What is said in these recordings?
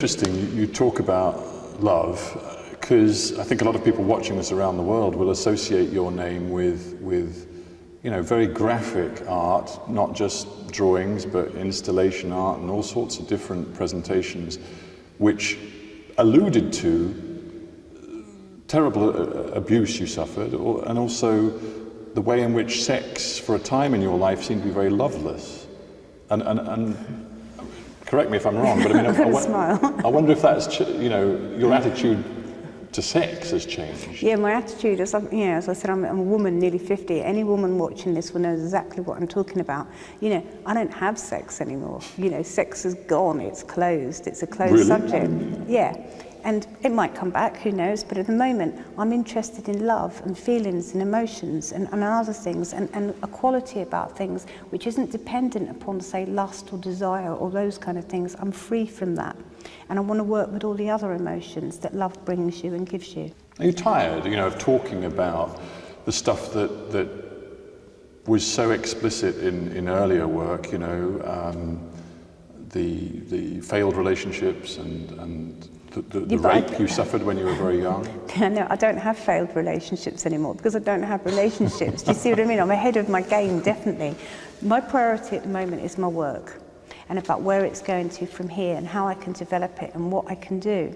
Interesting, you talk about love, because I think a lot of people watching this around the world will associate your name with very graphic art, not just drawings, but installation art and all sorts of different presentations, which alluded to terrible abuse you suffered, and also the way in which sex, for a time in your life, seemed to be very loveless. And correct me if I'm wrong, but I mean, I wonder if that's, your attitude to sex has changed. Yeah, my attitude, as I said, I'm a woman, nearly 50. Any woman watching this will know exactly what I'm talking about. I don't have sex anymore. Sex is gone, it's closed, it's a closed subject. Yeah, and it might come back, who knows, but at the moment, I'm interested in love and feelings and emotions and other things, and a quality about things which isn't dependent upon, say, lust or desire or those kind of things. I'm free from that. And I want to work with all the other emotions that love brings you and gives you. Are you tired, of talking about the stuff that was so explicit in earlier work, the failed relationships and the rape you suffered when you were very young? No, I don't have failed relationships anymore because I don't have relationships. Do you see what I mean? I'm ahead of my game, definitely. My priority at the moment is my work, and about where it's going to from here and how I can develop it and what I can do.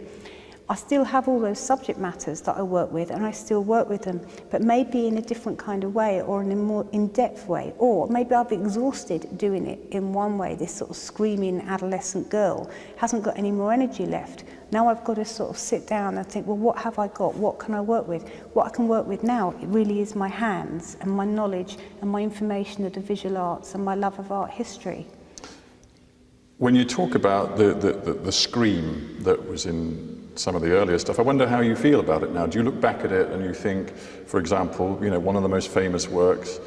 I still have all those subject matters that I work with, and I still work with them, but maybe in a different kind of way, or in a more in-depth way, or maybe I've exhausted doing it in one way. This sort of screaming adolescent girl hasn't got any more energy left. Now I've got to sort of sit down and think, well, what have I got? What can I work with? What I can work with now, it really is my hands and my knowledge and my information of the visual arts and my love of art history. When you talk about the scream that was in some of the earlier stuff, I wonder how you feel about it now. Do you look back at it and you think, for example, one of the most famous works,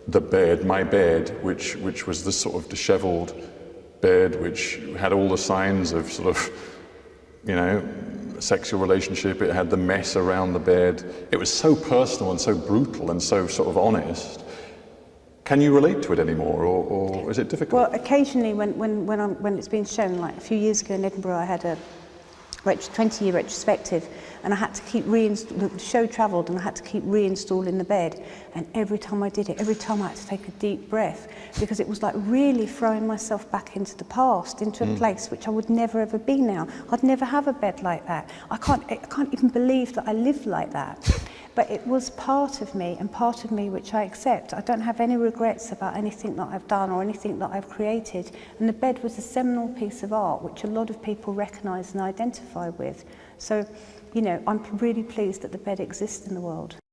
The Bed, My Bed, which was this sort of disheveled bed, which had all the signs of sort of, sexual relationship. It had the mess around the bed. It was so personal and so brutal and so sort of honest. Can you relate to it anymore, or is it difficult? Well, occasionally when it's been shown, like a few years ago in Edinburgh, I had a 20-year retrospective, and I had to keep the show travelled, and I had to keep reinstalling the bed. And every time I did it, every time I had to take a deep breath, because it was like really throwing myself back into the past, into a place which I would never ever be now. I'd never have a bed like that. I can't even believe that I lived like that. But it was part of me, and part of me which I accept. I don't have any regrets about anything that I've done or anything that I've created. And the bed was a seminal piece of art which a lot of people recognise and identify with. So, I'm really pleased that the bed exists in the world.